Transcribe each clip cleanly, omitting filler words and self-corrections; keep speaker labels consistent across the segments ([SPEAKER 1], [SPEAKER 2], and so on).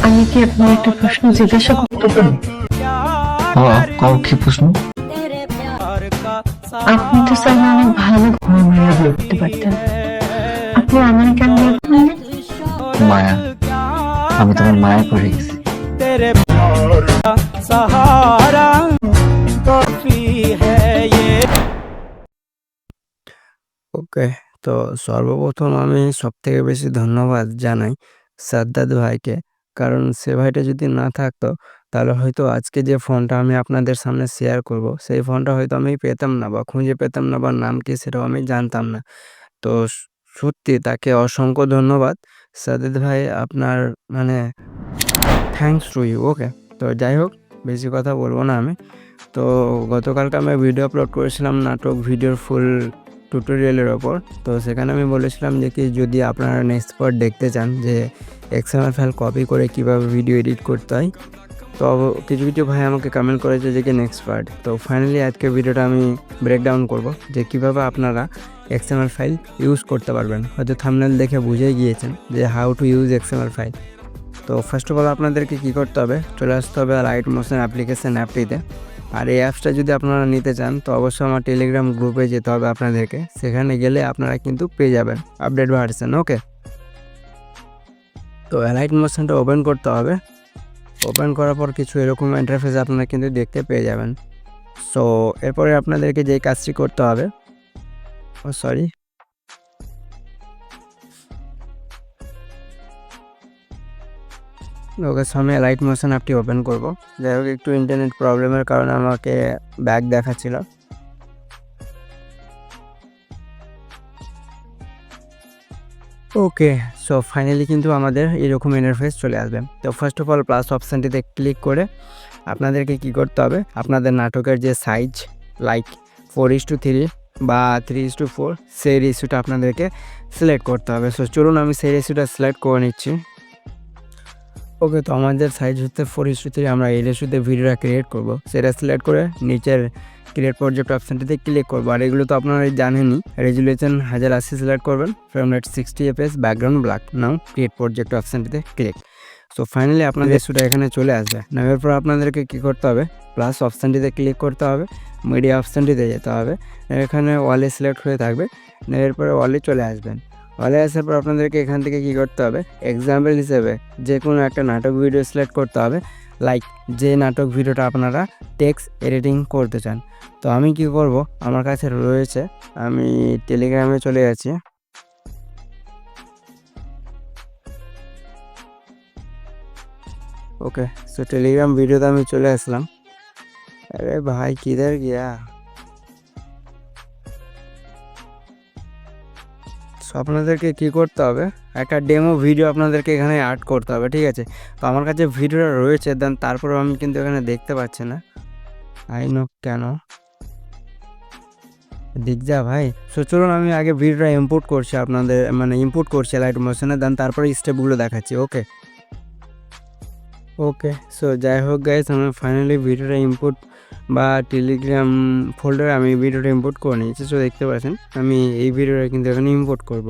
[SPEAKER 1] আমি কি আপনার একটা প্রশ্ন জিজ্ঞাসা করতে পারি?
[SPEAKER 2] কি প্রশ্ন?
[SPEAKER 1] আপনি তো চাইলে অনেক ভালো ঘুম মেরে বলতে পারতেন, আপনি আমার কেন বিয়ে করলেন?
[SPEAKER 2] মায়া, আমি তোমার মায়া পড়ে গেছি।
[SPEAKER 3] ওকে, তো সর্বপ্রথম আমি সবথেকে বেশি ধন্যবাদ জানাই সাদ্দাত ভাইকে। কারণ সে ভাইটা যদি না থাকতো তাহলে হয়তো আজকে যে ফোনটা আমি আপনাদের সামনে শেয়ার করব, সেই ফোনটা হয়তো আমি পেতাম না বা খুঁজে পেতাম না বা নাম কি সেটাও আমি জানতাম না। তো সত্যি তাকে অসংখ্য ধন্যবাদ। সাদ্দাত ভাই আপনার মানে থ্যাংকস টু ইউ। ওকে, তো যাই হোক, বেশি কথা বলবো না আমি। তো গতকালকে আমি ভিডিও আপলোড করেছিলাম নাটক ভিডিওর ফুল টিউটোরিয়ালের ওপর। তো সেখানে আমি বলেছিলাম যে কি যদি আপনারা নেক্সট পার্ট দেখতে চান যে এক্সএমএল ফাইল কপি করে কীভাবে ভিডিও এডিট করতে হয়, তো কিছু কিছু ভাই আমাকে কমেন্ট করেছে যে কি নেক্সট পার্ট। তো ফাইনালি আজকে ভিডিওটা আমি ব্রেকডাউন করব যে কীভাবে আপনারা এক্সএমএল ফাইল ইউজ করতে পারবেন। হয়তো থাম্বনেল দেখে বুঝেই গিয়েছেন যে how to use XML file. তো ফার্স্ট অফ অল আপনাদেরকে কী করতে হবে, চলে আসতে হবে লাইট মোশন অ্যাপ্লিকেশন অ্যাপটিতে। আর এই অ্যাপসটা যদি আপনারা নিতে চান তো অবশ্যই আমার টেলিগ্রাম গ্রুপে যেতে হবে আপনাদেরকে। সেখানে গেলে আপনারা কিন্তু পেয়ে যাবেন আপডেট ভার্সন। ওকে, তো লাইট মোশনটা ওপেন করতে হবে। ওপেন করার পর কিছু এরকম ইন্টারফেস আপনারা কিন্তু দেখতে পেয়ে যাবেন। সো এরপরে আপনাদেরকে যেই কাজটি করতে হবে, ওকে, সামনে লাইট মোশন অ্যাপটি ওপেন করব। যাই হোক, একটু ইন্টারনেট প্রবলেমের কারণে আমাকে ব্যাক দেখাচ্ছিল। ওকে, সো ফাইনালি কিন্তু আমাদের এরকম ইন্টারফেস চলে আসবে। তো ফার্স্ট অফ অল প্লাস অপশানটিতে ক্লিক করে আপনাদেরকে কি করতে হবে, আপনাদের নাটকের যে সাইজ লাইক 4:3 বা 3:4 সেই রেশিওটা আপনাদেরকে সিলেক্ট করতে হবে। সো চলুন আমি সেই রেশিওটা সিলেক্ট করে নিচ্ছি। ওকে, তো আমাদের সাইজ হচ্ছে 4:3। আমরা এই রেশিওতে ভিডিওটা ক্রিয়েট করব, সেটা সিলেক্ট করে নিচের ক্রিয়েট প্রজেক্ট অপশানটিতে ক্লিক করবো। আর এগুলো তো আপনারা জানেনই, রেজুলেশন 1080 সিলেক্ট করবেন, frame rate 60 fps, background black. Now create project অপশানটিতে ক্লিক। সো ফাইনালি আপনাদের রেশিওটা এখানে চলে আসবে। নেওয়ার পর আপনাদেরকে কী করতে হবে, প্লাস অপশানটিতে ক্লিক করতে হবে, মিডিয়া অপশানটিতে যেতে হবে। এখানে ওয়ালে সিলেক্ট হয়ে থাকবে, নেওয়ার পরে ওয়ালে চলে আসবেন। ওয়ালে আসার পর আপনাদেরকে এখান থেকে কী করতে হবে, এক্সাম্পল হিসেবে যে কোনো একটা নাটক ভিডিও সিলেক্ট করতে হবে। লাইক যে নাটক ভিডিওটা আপনারা টেক্সট এডিটিং করতে চান। তো আমি কি করব, আমার কাছে রয়েছে, আমি টেলিগ্রামে চলে যাচ্ছি। ওকে, সো টেলিগ্রাম ভিডিওতে আমি চলে আসলাম। আরে ভাই কিধার গিয়া। সো আপনাদেরকে কী করতে হবে, একটা ডেমো ভিডিও আপনাদেরকে এখানে অ্যাড করতে হবে, ঠিক আছে। তো আমার কাছে ভিডিওটা রয়েছে, দেন তারপরেও আমি কিন্তু এখানে দেখতে পাচ্ছি না, আই নো কেন। দিক যা ভাই। সো চলুন আমি আগে ভিডিওটা ইম্পোর্ট করছি, আপনাদের ইম্পোর্ট করছি লাইট মোশনে, দেন তারপরে স্টেপগুলো দেখাচ্ছি। ওকে ওকে, সো যাই হোক গাইস, আমি ফাইনালি ভিডিওটা ইম্পোর্ট বা টেলিগ্রাম ফোল্ডারে আমি ভিডিওটা ইম্পোর্ট করে নিয়েছি। সো দেখতে পাচ্ছেন আমি এই ভিডিওটা কিন্তু এখানে ইম্পোর্ট করব।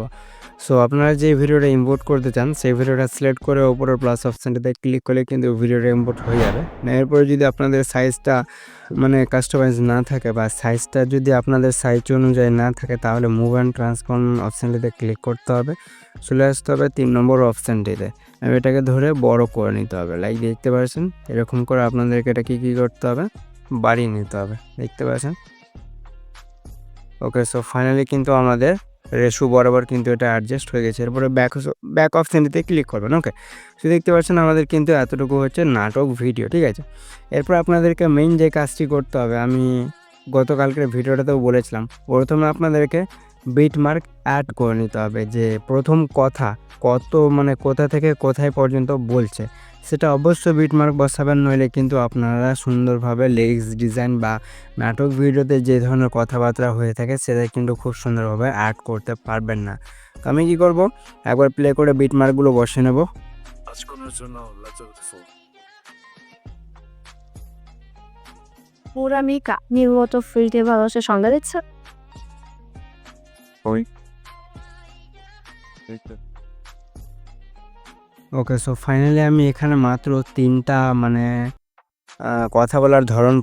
[SPEAKER 3] সো আপনারা যে ভিডিওটা ইম্পোর্ট করতে চান সেই ভিডিওটা সিলেক্ট করে ওপরের প্লাস অপশানটাতে ক্লিক করলে কিন্তু ভিডিওটা ইম্পোর্ট হয়ে যাবে। এরপরে যদি আপনাদের সাইজটা কাস্টমাইজ না থাকে বা সাইজটা যদি আপনাদের সাইজ অনুযায়ী না থাকে তাহলে মুভ অ্যান্ড ট্রান্সফর্ম অপশানটিতে ক্লিক করতে হবে। চলে আসতে হবে 3 নম্বর অপশানটিতে। এটাকে ধরে বড় করে নিতে হবে, লাইক দেখতে পাচ্ছেন এরকম করে আপনাদেরকে এটা কী করতে হবে, বাড়িয়ে নিতে হবে, দেখতে পাচ্ছেন। ওকে, সো ফাইনালি কিন্তু আমাদের রেশু বরাবর কিন্তু এটা অ্যাডজাস্ট হয়ে গেছে। এরপরে ব্যাক অপশানটিতে ক্লিক করবেন। ওকে, সো দেখতে পাচ্ছেন আমাদের কিন্তু এতটুকু হচ্ছে নাটক ভিডিও, ঠিক আছে। এরপর আপনাদেরকে মেইন যে কাজটি করতে হবে, আমি গতকালকের ভিডিওটাতেও বলেছিলাম, প্রথমে আপনাদেরকে বিটমার্ক অ্যাড করে নিতে হবে যে প্রথম কথা কোথা থেকে কোথায় পর্যন্ত বলছে সেটা অবশ্যই বিটমার্ক বসাবেন, নইলে কিন্তু আপনারা সুন্দরভাবে লিরিক্স ডিজাইন বা নাটক ভিডিওতে যে ধরনের কথাবার্তা হয়ে থাকে সেটা কিন্তু খুব সুন্দরভাবে অ্যাড করতে পারবেন না। তো আমি কী করব, একবার প্লে করে বিটমার্কগুলো বসে নেব।
[SPEAKER 4] পুরামিকা নির্গত ফিল্ডে ভালোবাসার সংজ্ঞা দিচ্ছে।
[SPEAKER 3] ওকে, সো ফাইনালি আমি এখানে মাত্র 3টা মানে কথা বলার ধরন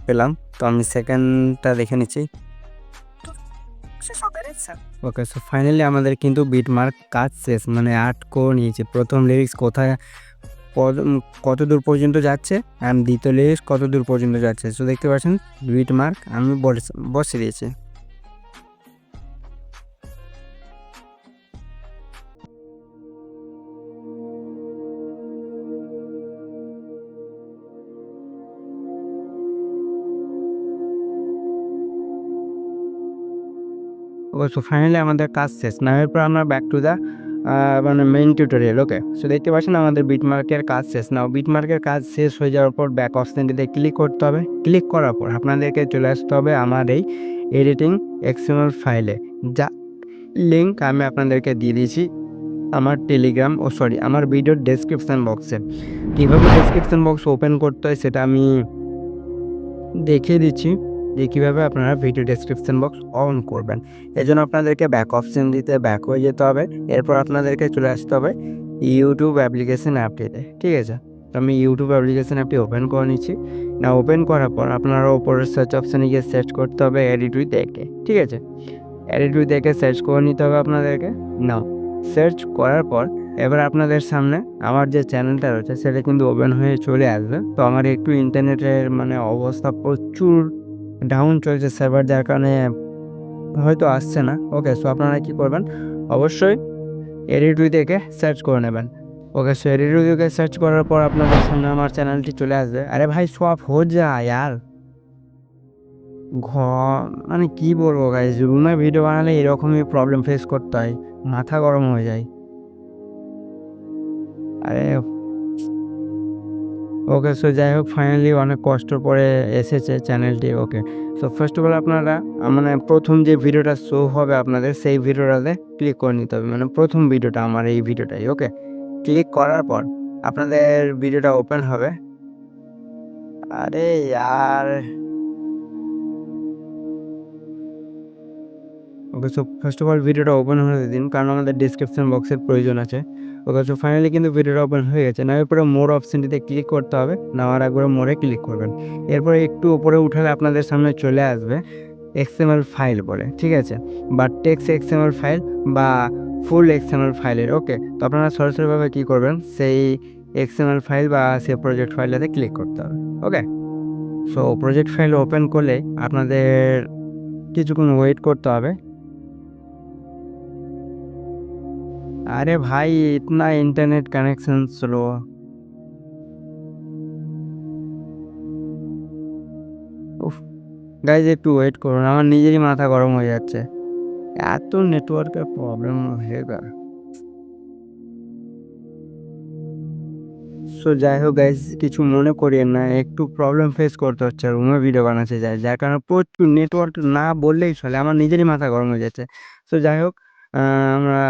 [SPEAKER 3] পেলাম। তো আমি সেকেন্ডটা দেখে নিচ্ছি। ওকে, সো ফাইনালি আমাদের কিন্তু বিটমার্ক কাজ শেষ, মানে করে নিয়েছি। প্রথম লিরিক্স কোথায় কতদূর পর্যন্ত যাচ্ছে অ্যান্ড দ্বিতীয় লিরিক্স কতদূর পর্যন্ত যাচ্ছে। সো দেখতে পাচ্ছেন বিটমার্ক আমি বসে দিয়েছি। ওকে, সো ফাইনালি আমাদের কাজ শেষ। না এরপর আমরা ব্যাক টু দ্য মানে মেইন টিউটোরিয়াল। ওকে, সো দেখতে পাচ্ছেন আমাদের বিটমার্কের কাজ শেষ। নাও বিটমার্কের কাজ শেষ হয়ে যাওয়ার পর ব্যাক অপশনটিতে ক্লিক করতে হবে। ক্লিক করার পর আপনাদেরকে চলে আসতে হবে আমার এই এডিটিং এক্সএমএল ফাইলে, যা লিঙ্ক আমি আপনাদেরকে দিয়ে দিয়েছি আমার টেলিগ্রাম আমার ভিডিওর ডেসক্রিপশান বক্সে। কীভাবে ডেসক্রিপশান বক্স ওপেন করতে হয় সেটা আমি দেখিয়ে দিচ্ছি যে কীভাবে আপনারা ভিডিও ডেসক্রিপশন বক্স অন করবেন। এজন্য আপনাদেরকে ব্যাক অপশন দিতে ব্যাক হয়ে যেতে হবে। এরপর আপনাদেরকে চলে আসতে হবে ইউটিউব অ্যাপ্লিকেশন অ্যাপটিতে। ঠিক আছে, তো আমি ইউটিউব অ্যাপ্লিকেশন অ্যাপটি ওপেন করে নিচ্ছি। না ওপেন করার পর আপনারা ওপরের সার্চ অপশানে গিয়ে সার্চ করতে হবে এডিট উইথ একে। ঠিক আছে, এডিট উইথ একে সার্চ করে নিতে হবে আপনাদেরকে। নাও সার্চ করার পর এবার আপনাদের সামনে আমার যে চ্যানেলটা রয়েছে সেটা কিন্তু ওপেন হয়ে চলে আসবে। তো আমার একটু ইন্টারনেটের মানে অবস্থা প্রচুর ডাউন চলছে সার্ভার, যার কারণে হয়তো আসছে না। ওকে, সো আপনারা কী করবেন, অবশ্যই এডিট উইথ একে সার্চ করে নেবেন। ওকে, সো এডিট উইথ একে সার্চ করার পর আপনাদের সামনে আমার চ্যানেলটি চলে আসবে। আরে ভাই সব হো যা ইয়ার মানে কী বলবো গাইজ, রুমে ভিডিও বানালে এরকমই প্রবলেম ফেস করতে হয়, মাথা গরম হয়ে যায়। আরে ওকে, সো যাই হোক ফাইনালি অনেক কষ্টর পরে এসেছে চ্যানেলটি। ওকে, সো ফার্স্ট অফ অল আপনারা মানে প্রথম যে ভিডিওটা শো হবে আপনাদের সেই ভিডিওটাতে ক্লিক করে নিতে হবে, মানে প্রথম ভিডিওটা আমার এই ভিডিওটাই। ওকে, ক্লিক করার পর আপনাদের ভিডিওটা ওপেন হবে। আরে ইয়ার ওকে, সো ফার্স্ট অফ অল ভিডিওটা ওপেন হতে দিন, কারণ আমাদের ডিসক্রিপশন বক্সের প্রয়োজন আছে। ওকে, সো ফাইনালি কিন্তু ভিডিওটা ওপেন হয়ে গেছে। না এরপরে মোর অপশানটিতে ক্লিক করতে হবে, নেওয়ার একবারে মোরে ক্লিক করবেন। এরপরে একটু উপরে উঠালে আপনাদের সামনে চলে আসবে এক্সএমএল ফাইল বলে। ঠিক আছে, বা টেক্সট এক্সএমএল ফাইল বা ফুল এক্সএমএল ফাইলের। ওকে, তো আপনারা সরাসরিভাবে কী করবেন, সেই এক্সএমএল ফাইল বা সেই প্রজেক্ট ফাইলটাতে ক্লিক করতে হবে। ওকে, সো প্রজেক্ট ফাইল ওপেন করলে আপনাদের কিছুক্ষণ ওয়েট করতে হবে। अरे भाई इतना इंटरनेट কানেকশন স্লো। উফ, গাইজ একটু ওয়েট করুন, আমার নিজেরই মাথা গরম হয়ে যাচ্ছে, এত নেটওয়ার্কের প্রবলেম হয়ে গেল। সো যাই হোক গাইজ, কিছু মনে করিয়েন না, একটু প্রবলেম ফেস করতে হচ্ছে, রুমে ভিডিও বানাতে যায়, যার কারণে প্রচুর নেটওয়ার্ক না বললেই চলে, আমার নিজেরই মাথা গরম হয়ে যাচ্ছে। সো যাই হোক, আমরা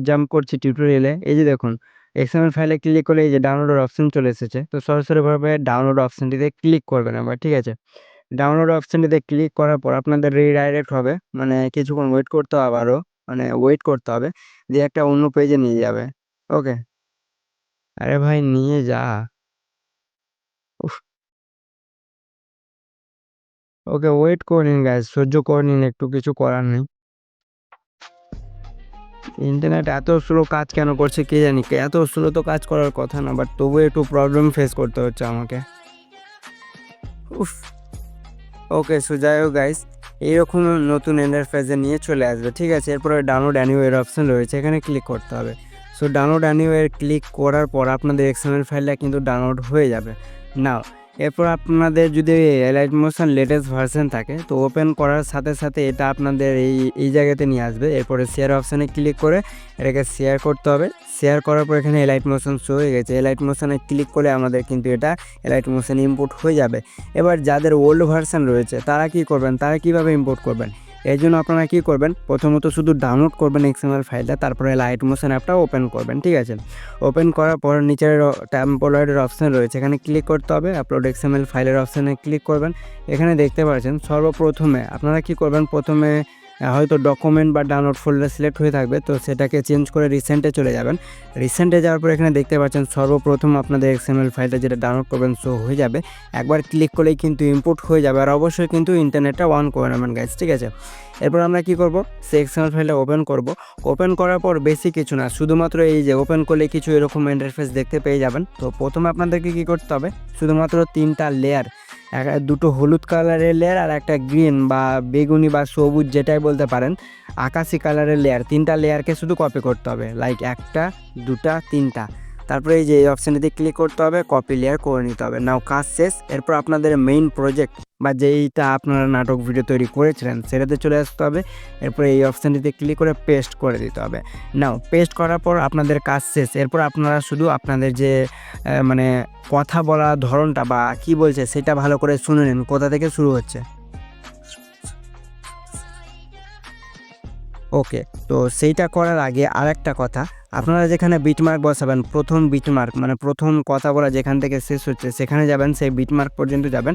[SPEAKER 3] জাম্প করছি টিউটোরিয়ালে। এই যে দেখুন এক্সএমএল ফাইলে ক্লিক করলে এই যে ডাউনলোডের অপশন চলে এসেছে। তো সরাসরিভাবে ডাউনলোড অপশানটিতে ক্লিক করবেন আবার। ঠিক আছে, ডাউনলোড অপশানটিতে ক্লিক করার পর আপনাদের রিডাইরেক্ট হবে, মানে কিছুক্ষণ ওয়েট করতে হবে, আবারও মানে ওয়েট করতে হবে, দিয়ে একটা অন্য পেজে নিয়ে যাবে। ওকে, আরে ভাই নিয়ে যা। উফ, ওকে ওয়েট করে নিন গাইজ, সহ্য করে নিন একটু, কিছু করার নেই। ইন্টারনেট এত স্লো কাজ কেন করছে কে জানি, এত স্লো তো কাজ করার কথা না, বাট তবুও একটু প্রবলেম ফেস করতে হচ্ছে আমাকে। উফ, ওকে, সো যাই হোক গাইজ, এইরকম নতুন ইন্টারফেসে নিয়ে চলে আসবে। ঠিক আছে, এরপরে ডাউনলোড অ্যানিওয়ের অপশান রয়েছে, এখানে ক্লিক করতে হবে। সো ডাউনলোড অ্যানিওয়ের ক্লিক করার পর আপনাদের এক্সএমএল ফাইলটা কিন্তু ডাউনলোড হয়ে যাবে। নাও এরপর আপনাদের যদি এলাইট মোশন লেটেস্ট ভার্সন থাকে তো ওপেন করার সাথে সাথে এটা আপনাদের এই জায়গাতে নিয়ে আসবে। এরপরে শেয়ার অপশানে ক্লিক করে এটাকে শেয়ার করতে হবে। শেয়ার করার পর এখানে এলাইট মোশন শো হয়ে গেছে, এলাইট মোশনে ক্লিক করলে আমাদের কিন্তু এটা এলাইট মোশন ইম্পোর্ট হয়ে যাবে। এবার যাদের ওল্ড ভার্সন রয়েছে তারা কি করবেন, তারা কিভাবে ইম্পোর্ট করবেন, এই জন্য আপনারা কী করবেন, প্রথমত শুধু ডাউনলোড করবেন এক্সএমএল ফাইলটা, তারপরে লাইট মোশন অ্যাপটা ওপেন করবেন। ঠিক আছে, ওপেন করার পর নিচের টেম্পোরারির অপশান রয়েছে, এখানে ক্লিক করতে হবে, আপলোড এক্সএমএল ফাইলের অপশানে ক্লিক করবেন। এখানে দেখতে পাচ্ছেন সর্বপ্রথমে আপনারা কী করবেন, প্রথমে হয়তো ডকুমেন্ট বা ডাউনলোড ফোল্ডার সিলেক্ট হয়ে থাকবে, তো সেটাকে চেঞ্জ করে রিসেন্টে চলে যাবেন। রিসেন্টে যাওয়ার পর এখানে দেখতে পাচ্ছেন সর্বপ্রথম আপনাদের XML ফাইলটা যেটা ডাউনলোড করবেন শো হয়ে যাবে। একবার ক্লিক করলেই কিন্তু ইম্পোর্ট হয়ে যাবে, আর অবশ্যই কিন্তু ইন্টারনেটটা অন করে নেবেন গাইজ, ঠিক আছে। এরপর আমরা কি করব, সেই XML ফাইলটা ওপেন করব। ওপেন করার পর বেশি কিছু না, শুধুমাত্র এই যে ওপেন করলে কিছু এরকম ইন্টারফেস দেখতে পেয়ে যাবেন। তো প্রথমে আপনাদেরকে কি করতে হবে, শুধুমাত্র 3টা লেয়ার, দুটো হলুদ কালারের লেয়ার আর একটা গ্রিন বা বেগুনি বা সবুজ যেটাই বলতে পারেন, আকাশি কালারের লেয়ার, 3টা লেয়ারকে শুধু কপি করতে হবে, লাইক 1টা 2টা 3টা। তারপরে এই যে এই অপশানটিতে ক্লিক করতে হবে, কপি লেয়ার করে নিতে হবে। নাও কাজ শেষ। এরপর আপনাদের মেইন প্রজেক্ট বা যেইটা আপনারা নাটক ভিডিও তৈরি করেছিলেন সেটাতে চলে আসতে হবে। এরপর এই অপশানটিতে ক্লিক করে পেস্ট করে দিতে হবে। নাও পেস্ট করার পর আপনাদের কাজ শেষ। এরপর আপনারা শুধু আপনাদের যে মানে কথা বলা ধরনটা বা কি বলছে সেটা ভালো করে শুনে নিন, কোথা থেকে শুরু হচ্ছে। ওকে, তো সেইটা করার আগে আরেকটা কথা, আপনারা যেখানে বিটমার্ক বসাবেন, প্রথম বিটমার্ক মানে প্রথম কথা বলা যেখান থেকে শেষ হচ্ছে সেখানে যাবেন, সেই বিটমার্ক পর্যন্ত যাবেন।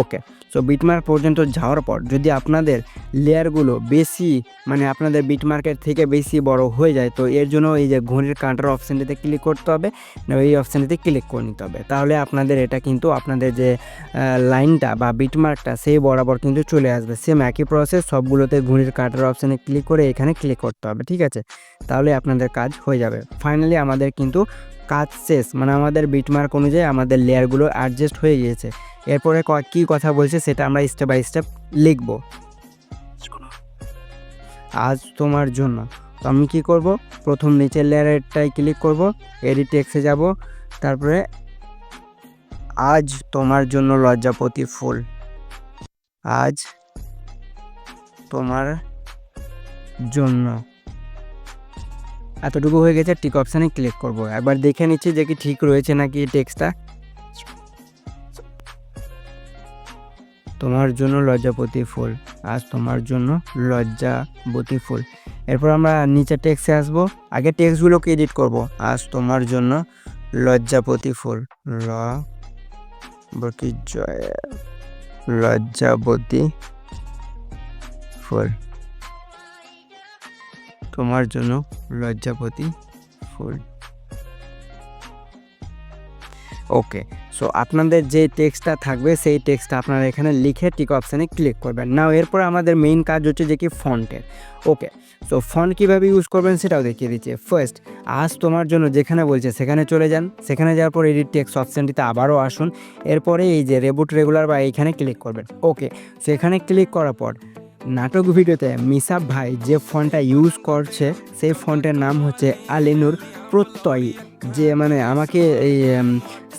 [SPEAKER 3] ওকে, সো বিটমার্ক পর্যন্ত যাওয়ার পর যদি আপনাদের লেয়ারগুলো বেশি মানে আপনাদের বিটমার্কের থেকে বেশি বড় হয়ে যায়, তো এর জন্য এই যে ঘড়ির কাঁটার অপশানটিতে ক্লিক করতে হবে, এই অপশানটিতে ক্লিক করে নিতে হবে। তাহলে আপনাদের এটা কিন্তু আপনাদের যে লাইনটা বা বিটমার্কটা সেই বরাবর কিন্তু চলে আসবে। সেম একই প্রসেস সবগুলোতে ঘড়ির কাঁটার অপশানে ক্লিক করে এখানে ক্লিক করতে হবে, ঠিক আছে। তাহলে আপনাদের কাজ হয়ে যাবে। ফাইনালি আমাদের কিন্তু কাজ শেষ, মানে আমাদের বিটমার্ক অনুযায়ী আমাদের লেয়ারগুলো অ্যাডজাস্ট হয়ে গিয়েছে। এরপরে কী কথা বলছে সেটা আমরা স্টেপ বাই স্টেপ লিখব। আজ তোমার জন্য, তো আমি কী করব, প্রথম নিচের লেয়ারটায় ক্লিক করব, এডিট টেক্সটে যাব, তারপরে আজ তোমার জন্য লজ্জাপতি ফুল, আজ তোমার জন্য, এতটুকু হয়ে গেছে। টিক অপশানে ক্লিক করব। একবার দেখে নিচ্ছি যে কি ঠিক রয়েছে নাকি টেক্সটটা। তোমার জন্য লজ্জাপতি ফুল, আজ তোমার জন্য লজ্জাবতী ফুল। এরপর আমরা নিচে টেক্সটে আসবো, আগে টেক্সটগুলোকে এডিট করব। আজ তোমার জন্য লজ্জাপতি ফুল, লজ্জাবতী ফুল, তোমার জন্য লজ্জাপতি ফুল। ওকে, সো আপনাদের যে টেক্সটটা থাকবে সেই টেক্সটটা আপনারা এখানে লিখে টিক অপশানে ক্লিক করবেন। নাও এরপর আমাদের মেইন কাজ হচ্ছে যে কি ফন্টের। ওকে, সো ফন্ট কীভাবে ইউজ করবেন সেটাও দেখিয়ে দিচ্ছি। ফার্স্ট আজ তোমার জন্য যেখানে বলছে সেখানে চলে যান, সেখানে যাওয়ার পর এডিট টেক্সট অপশানটিতে আবারও আসুন। এরপরে এই যে রেবুট রেগুলার বা এইখানে ক্লিক করবেন। ওকে, সেখানে ক্লিক করার পর নাটক ভিডিওতে মিসাব ভাই যে ফন্টটা ইউজ করছে সেই ফন্টের নাম হচ্ছে আলিনুর প্রত্যয়ী, যে মানে আমাকে এই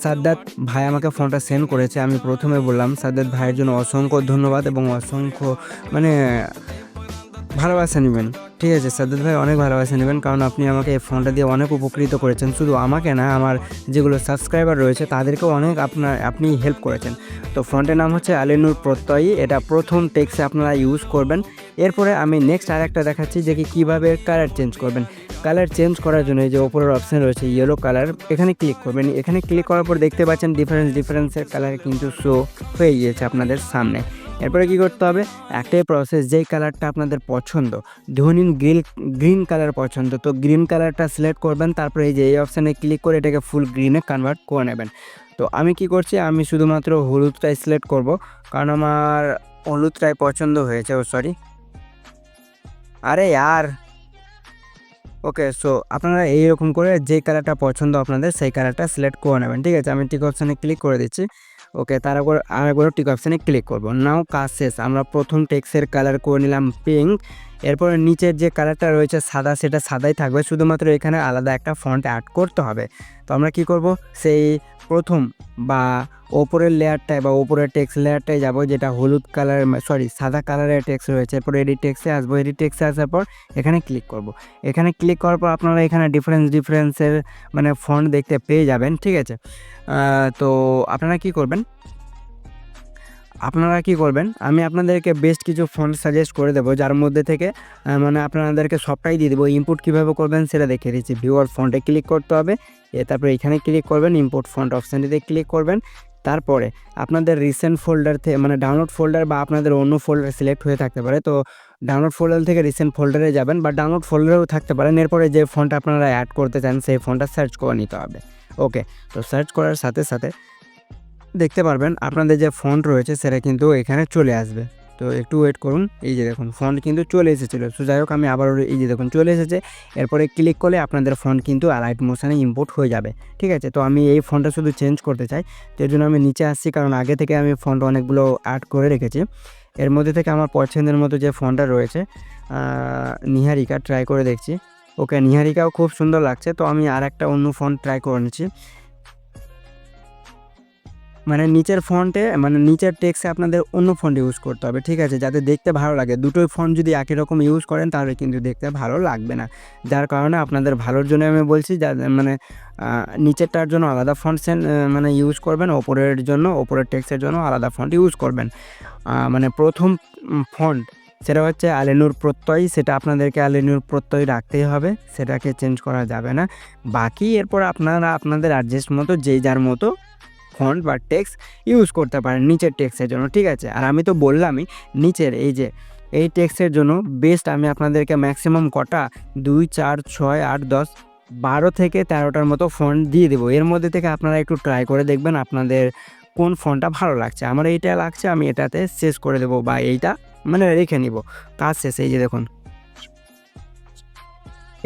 [SPEAKER 3] সাদ্দাত ভাই আমাকে ফোনটা সেন্ড করেছে। আমি প্রথমে বললাম সাদ্দাত ভাইয়ের জন্য অসংখ্য ধন্যবাদ এবং অসংখ্য মানে ভালোবাসা নেবেন, ঠিক আছে। সাদ্দাত ভাই অনেক ভালোবাসা নেবেন, কারণ আপনি আমাকে এই ফোনটা দিয়ে অনেক উপকৃত করেছেন। শুধু আমাকে না, আমার যেগুলো সাবস্ক্রাইবার রয়েছে তাদেরকেও অনেক আপনি হেল্প করেছেন। তো ফোনটার নাম হচ্ছে আলিনুর প্রত্যয়ী, এটা প্রথম টেক্সটে আপনারা ইউজ করবেন। এরপরে আমি নেক্সট আরেকটা দেখাচ্ছি যে কীভাবে কালার চেঞ্জ করবেন। কালার চেঞ্জ করার জন্য এই যে ওপরের অপশান রয়েছে ইয়েলো কালার, এখানে ক্লিক করবেন। এখানে ক্লিক করার পর দেখতে পাচ্ছেন ডিফারেন্সের কালার কিন্তু শো হয়ে গিয়েছে আপনাদের সামনে। এরপরে কী করতে হবে, একটাই প্রসেস, যেই কালারটা আপনাদের পছন্দ, ধরুন গ্রিন কালার পছন্দ, তো গ্রিন কালারটা সিলেক্ট করবেন। তারপরে এই যে এই অপশানে ক্লিক করে এটাকে ফুল গ্রিনে কনভার্ট করে নেবেন। তো আমি কি করছি, আমি শুধুমাত্র হলুদটাই সিলেক্ট করব, কারণ আমার হলুদটাই পছন্দ হয়েছে। আরে ইয়ার। ওকে, সো আপনারা এইরকম করে যে কালারটা পছন্দ আপনাদের সেই কালারটা সিলেক্ট করে নেবেন, ঠিক আছে। আমি টিক অপশানে ক্লিক করে দিচ্ছি। ওকে, তারপর আরেকবার টিক অপশানে ক্লিক করব। নাও কাজ শেষ। আমরা প্রথম টেক্সটের কালার করে নিলাম পিঙ্ক। এরপরে নিচের যে কালারটা রয়েছে সাদা, সেটা সাদাই থাকবে, শুধুমাত্র এখানে আলাদা একটা ফন্ট অ্যাড করতে হবে। তো আমরা কি করব, সেই প্রথম বা ওপরের লেয়ারটায় বা ওপরের টেক্সট লেয়ারটায় যাব, যেটা হলুদ কালার সাদা কালারের টেক্সট রয়েছে। এরপর এডিট টেক্সটে আসবো। এডিট টেক্সটে আসার পর এখানে ক্লিক করব। এখানে ক্লিক করার পর আপনারা এখানে ডিফারেন্সের মানে ফন্ট দেখতে পেয়ে যাবেন, ঠিক আছে। তো আপনারা কি করবেন, আমি আপনাদেরকে বেস্ট কিছু ফন্ট সাজেস্ট করে দেবো, যার মধ্যে থেকে মানে আপনাদেরকে সবটাই দিয়ে দেবো। ইম্পোর্ট কীভাবে করবেন সেটা দেখিয়ে দিচ্ছি। ভিউয়ার ফন্টে ক্লিক করতে হবে, তারপরে এখানে ক্লিক করবেন, ইম্পোর্ট ফন্ট অপশানটিতে ক্লিক করবেন। তারপরে আপনাদের রিসেন্ট ফোল্ডার থেকে মানে ডাউনলোড ফোল্ডার বা আপনাদের অন্য ফোল্ডার সিলেক্ট হয়ে থাকতে পারে, তো ডাউনলোড ফোল্ডার থেকে রিসেন্ট ফোল্ডারে যাবেন বা ডাউনলোড ফোল্ডারেও থাকতে পারেন। এরপরে যে ফন্টটা আপনারা অ্যাড করতে চান সেই ফন্টটা সার্চ করে নিতে হবে। ওকে, তো সার্চ করার সাথে সাথে দেখতে পারবেন আপনাদের যে ফন্ট রয়েছে সেটা কিন্তু এখানে চলে আসবে। তো একটু ওয়েট করুন, এই যে দেখুন ফন্ট কিন্তু চলে এসেছিলো। সো যাই হোক, আমি আবার এই যে দেখুন চলে এসেছে। এরপরে ক্লিক করলে আপনাদের ফন্ট কিন্তু লাইট মোশনে ইম্পোর্ট হয়ে যাবে। ঠিক আছে, তো আমি এই ফন্টটা শুধু চেঞ্জ করতে চাই, তো এর জন্য আমি নিচে আসছি, কারণ আগে থেকে আমি ফন্ট অনেকগুলো অ্যাড করে রেখেছি। এর মধ্যে থেকে আমার পছন্দের মতো যে ফন্টটা রয়েছে নিহারিকা ট্রাই করে দেখছি। ওকে, নিহারিকাও খুব সুন্দর লাগছে। তো আমি আর একটা অন্য ফন্ট ট্রাই করে নিচ্ছি। মানে নিচের ফন্টে মানে নিচের টেক্সটে আপনাদের অন্য ফন্ট ইউজ করতে হবে। ঠিক আছে, যাতে দেখতে ভালো লাগে। দুটোই ফন্ট যদি একই রকম ইউজ করেন তাহলে কিন্তু দেখতে ভালো লাগবে না। যার কারণে আপনাদের ভালোর জন্য আমি বলছি, যা মানে নিচেরটার জন্য আলাদা ফন্ট মানে ইউজ করবেন, ওপরের জন্য ওপরের টেক্সটের জন্য আলাদা ফন্ট ইউজ করবেন। মানে প্রথম ফন্ট সেটা হচ্ছে আলেনুর প্রত্যয়, সেটা আপনাদেরকে আলেনুর প্রত্যয় রাখতেই হবে, সেটাকে চেঞ্জ করা যাবে না। বাকি এরপর আপনারা আপনাদের অ্যাডজাস্ট মতো যেই যার মতো ফন্ট বা টেক্সট ইউজ করতে পারেন নিচের টেক্সটের জন্য। ঠিক আছে, আর আমি তো বললামই নিচের এই টেক্সটের জন্য বেস্ট আমি আপনাদেরকে ম্যাক্সিমাম কটা 2, 4, 6, 8, 10, 12 থেকে 13টার মতো ফন্ট দিয়ে দেবো। এর মধ্যে থেকে আপনারা একটু ট্রাই করে দেখবেন আপনাদের কোন ফন্টটা ভালো লাগছে। আমার এইটা লাগছে, আমি এটাতে শেষ করে দেবো বা এইটা মানে রেখে নিব। কাজ শেষ। এই যে দেখুন,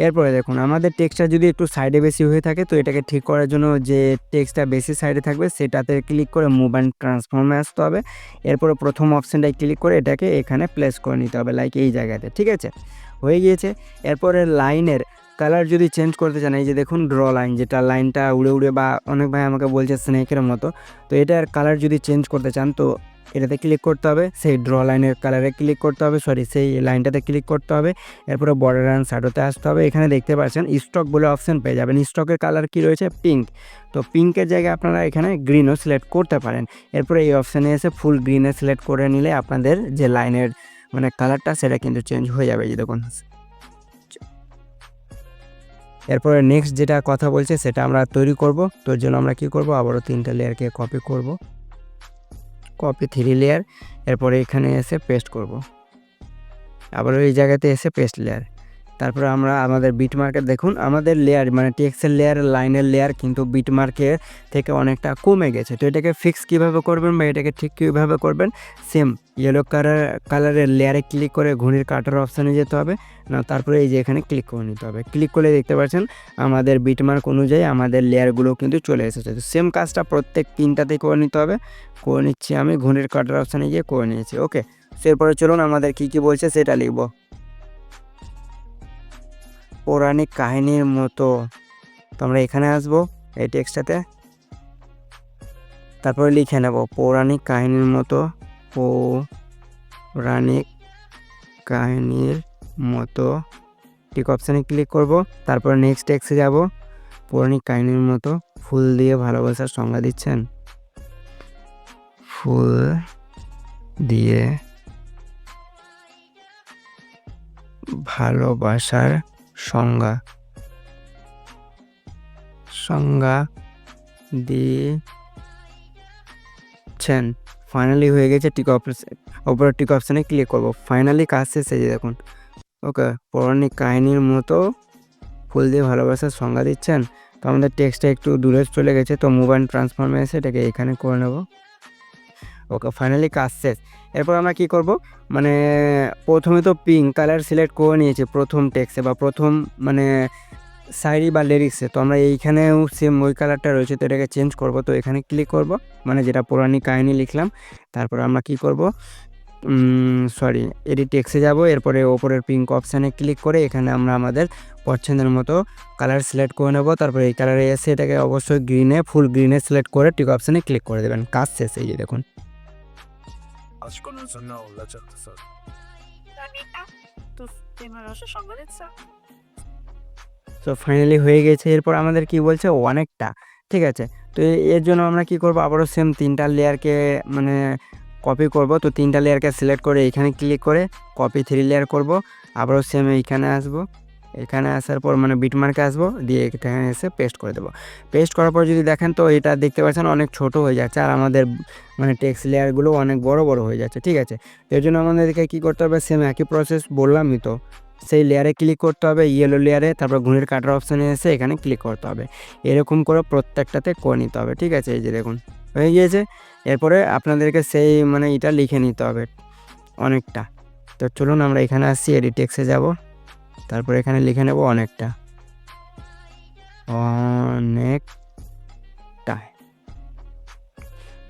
[SPEAKER 3] এরপরে দেখুন আমাদের টেক্সটটা যদি একটু সাইডে বেশি হয়ে থাকে, তো এটাকে ঠিক করার জন্য যে টেক্সটটা বেশি সাইডে থাকবে সেটাতে ক্লিক করে মুভ অ্যান্ড ট্রান্সফর্মে আসতে হবে। এরপরে প্রথম অপশানটায় ক্লিক করে এটাকে এখানে প্লেস করে নিতে হবে, লাইক এই জায়গাতে। ঠিক আছে, হয়ে গিয়েছে। এরপরে লাইনের কালার যদি চেঞ্জ করতে চান, এই যে দেখুন ড্র লাইন, যেটা লাইনটা উড়ে উড়ে বা অনেক ভাই আমাকে বলছে স্নেকের মতো, তো এটার কালার যদি চেঞ্জ করতে চান তো এটাতে ক্লিক করতে হবে, সেই ড্র লাইনের কালারে ক্লিক করতে হবে, সেই লাইনটাতে ক্লিক করতে হবে। এরপরে বর্ডার অ্যান্ড শ্যাডোতে আসতে হবে। এখানে দেখতে পাচ্ছেন স্টক বলে অপশান পেয়ে যাবেন। স্টকের কালার কি রয়েছে? পিঙ্ক। তো পিঙ্কের জায়গায় আপনারা এখানে গ্রিনও সিলেক্ট করতে পারেন। এরপরে এই অপশানে এসে ফুল গ্রিনে সিলেক্ট করে নিলে আপনাদের যে লাইনের মানে কালারটা সেটা কিন্তু চেঞ্জ হয়ে যাবে। এই দেখুন, এরপরে নেক্সট যেটা কথা বলছে সেটা আমরা তৈরি করব। তোর জন্য আমরা কি করব, আবারও 3টা লেয়ারকে কপি করব, কপি 3 লেয়ার। এরপরে এখানে এসে পেস্ট করব, আবারও এই জায়গাতে এসে পেস্ট লেয়ার। তারপরে আমরা আমাদের বিটমার্কের দেখুন আমাদের লেয়ার মানে টেক্সটের লেয়ার, লাইনের লেয়ার কিন্তু বিটমার্কের থেকে অনেকটা কমে গেছে। তো এটাকে ফিক্স কীভাবে করবেন বা এটাকে ঠিক কীভাবে করবেন, সেম ইয়েলো কালারের লেয়ারে ক্লিক করে ঘড়ির কাটার অপশানে যেতে হবে না, তারপরে এই যে এখানে ক্লিক করে নিতে হবে। ক্লিক করলে দেখতে পাচ্ছেন আমাদের বিটমার্ক অনুযায়ী আমাদের লেয়ারগুলো কিন্তু চলে এসেছে। তো সেম কাজটা প্রত্যেক 3টাতেই করে নিতে হবে। করে নিচ্ছি আমি, ঘড়ির কাটার অপশানে গিয়ে করে নিয়েছি। ওকে, এরপরে চলুন আমাদের কী কী বলছে সেটা লিখব। পৌরাণিক কাহিনীর মতো, তো আমরা এখানে আসবো এই টেক্সটটাতে, তারপরে লিখে নেব পৌরাণিক কাহিনীর মতো, পৌরাণিক কাহিনীর মতো। ঠিক অপশানে ক্লিক করব, তারপরে নেক্সট টেক্সটে যাব। পৌরাণিক কাহিনীর মতো ফুল দিয়ে ভালোবাসার সংজ্ঞা দিচ্ছেন, ফুল দিয়ে ভালোবাসার সংজ্ঞা দিচ্ছেন। ফাইনালি হয়ে গেছে। ওপরে টিক অপশানে ক্লিক করব, ফাইনালি কাজ শেষ। এই যে দেখুন, ওকে, পৌরাণিক কাহিনীর মতো ফুল দিয়ে ভালোবাসার সংজ্ঞা দিচ্ছেন। তো আমাদের টেক্সটটা একটু দূরে চলে গেছে, তো মুভ অ্যান্ড ট্রান্সফর্মে এসে এটাকে এখানে করে নেব। ওকে, ফাইনালি কাজ শেষ। এরপর আমরা কি করব, মানে প্রথমে তো পিঙ্ক কালার সিলেক্ট করে নিয়েছি প্রথম টেক্সটে বা প্রথম মানে শায়রি বা লিরিক্সে। তো আমরা এইখানেও সেম ওই কালারটা রয়েছে, তো এটাকে চেঞ্জ করব। তো এখানে ক্লিক করব, মানে যেটা পৌরাণিক কাহিনী লিখলাম। তারপর আমরা কি করব, এডিট টেক্সটে যাব। এরপরে ওপরের পিঙ্ক অপশানে ক্লিক করে এখানে আমরা আমাদের পছন্দের মতো কালার সিলেক্ট করে নেব। তারপরে এই কালারে এসে এটাকে অবশ্যই ফুল গ্রিনে সিলেক্ট করে টিক অপশানে ক্লিক করে দেবেন। কাজ শেষ। এই যে দেখুন, তো ফাইনালি হয়ে গেছে। এরপর আমাদের কি বলছে, অনেকটা। ঠিক আছে, তো এর জন্য আমরা কি করব, আবারও সেম 3টা লেয়ারকে মানে কপি করব। তো 3টা লেয়ারকে সিলেক্ট করে এইখানে ক্লিক করে কপি 3 লেয়ার করব। আবারও সেম এইখানে আসব, এখানে আসার পর মানে বিটমার্কে আসবো, দিয়ে এখানে এসে পেস্ট করে দেবো। পেস্ট করার পর যদি দেখেন তো এটা দেখতে পাচ্ছেন অনেক ছোট হয়ে যাচ্ছে, আর আমাদের মানে টেক্সট লেয়ারগুলো অনেক বড় বড় হয়ে যাচ্ছে। ঠিক আছে, এর জন্য আমাদেরকে কী করতে হবে, সেম একই প্রসেস বললামই তো, সেই লেয়ারে ক্লিক করতে হবে, ইয়েলো লেয়ারে, তারপর ঘুড়ির কাটার অপশানে এসে এখানে ক্লিক করতে হবে। এরকম করে প্রত্যেকটাতে করে নিতে হবে। ঠিক আছে, এই যে দেখুন হয়ে গিয়েছে। এরপরে আপনাদেরকে সেই মানে এটা লিখে নিতে হবে অনেকটা। তো চলুন আমরা এখানে আসছি, এডিট টেক্সে যাব, তারপর এখানে লিখে নেব অনেকটা, অনেকটা।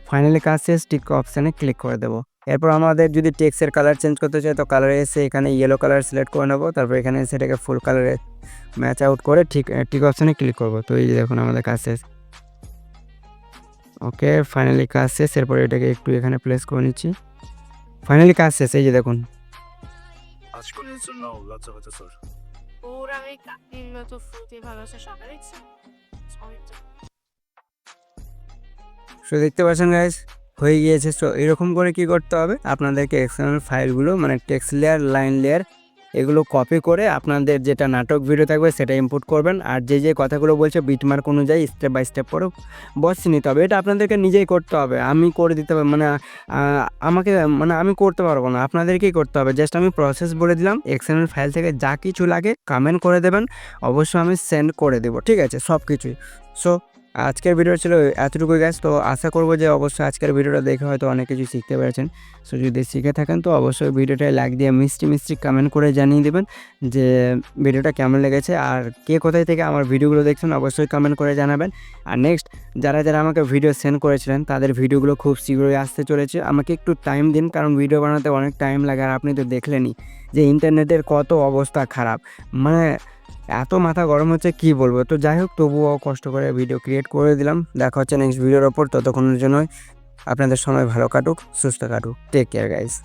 [SPEAKER 3] ফাইনালি কাজ শেষ, টিক অপশানে ক্লিক করে দেবো। এরপর আমাদের যদি টেক্সের কালার চেঞ্জ করতে চাই তো কালারে এসে এখানে ইয়েলো কালার সিলেক্ট করে নেবো, তারপর এখানে এসে এটাকে ফুল কালারে ম্যাচ আউট করে টিক অপশানে ক্লিক করব। তো এই যে দেখুন আমাদের কাজ শেষ। ওকে, ফাইনালি কাজ শেষ। এরপর এটাকে একটু এখানে প্লেস করে নিচ্ছি। ফাইনালি কাজ শেষ, এই যে দেখুন। সো দেখতে পাচ্ছেন গাইস হয়ে গিয়েছে। সো এরকম করে কি করতে হবে, আপনাদেরকে এক্সটার্নাল ফাইলগুলো মানে টেক্সট লেয়ার, লাইন লেয়ার এগুলো কপি করে আপনাদের যেটা নাটক ভিডিও থাকবে সেটা ইম্পোর্ট করবেন, আর যে কথাগুলো বলছে বিটমার্ক অনুযায়ী স্টেপ বাই স্টেপ করে বসিয়ে নিতে হবে। এটা আপনাদেরকে নিজেই করতে হবে, আমি করে দিতে হবে মানে আমাকে মানে আমি করতে পারবো না, আপনাদেরকেই করতে হবে। জাস্ট আমি প্রসেস বলে দিলাম, এক্সটার্নাল ফাইল থেকে যা কিছু লাগে কমেন্ট করে দেবেন, অবশ্যই আমি সেন্ড করে দেবো। ঠিক আছে, সব কিছুই। সো আজকের ভিডিও ছিল এতটুকুই গাইস। তো আশা করবো যে অবশ্যই আজকের ভিডিওটা দেখে হয়তো অনেক কিছু শিখতে পেরেছেন। সো যদি শিখে থাকেন তো অবশ্যই ভিডিওটায় লাইক দিয়ে মিষ্টি মিষ্টি কমেন্ট করে জানিয়ে দেবেন যে ভিডিওটা কেমন লেগেছে, আর কে কোথায় থেকে আমার ভিডিওগুলো দেখছেন অবশ্যই কমেন্ট করে জানাবেন। আর নেক্সট যারা আমাকে ভিডিও সেন্ড করেছিলেন তাদের ভিডিওগুলো খুব শীঘ্রই আসতে চলেছে। আমাকে একটু টাইম দিন, কারণ ভিডিও বানাতে অনেক টাইম লাগে, আর আপনি তো দেখলেনই যে ইন্টারনেটের কত অবস্থা খারাপ, মানে এত মাথা গরম হচ্ছে কি বলবো। তো যাই হোক, তবুও কষ্ট করে ভিডিও ক্রিয়েট করে দিলাম। দেখা হচ্ছে নেক্সট ভিডিওর ওপর, ততক্ষণের জন্য আপনাদের সময় ভালো কাটুক, সুস্থ কাটুক। Take care guys.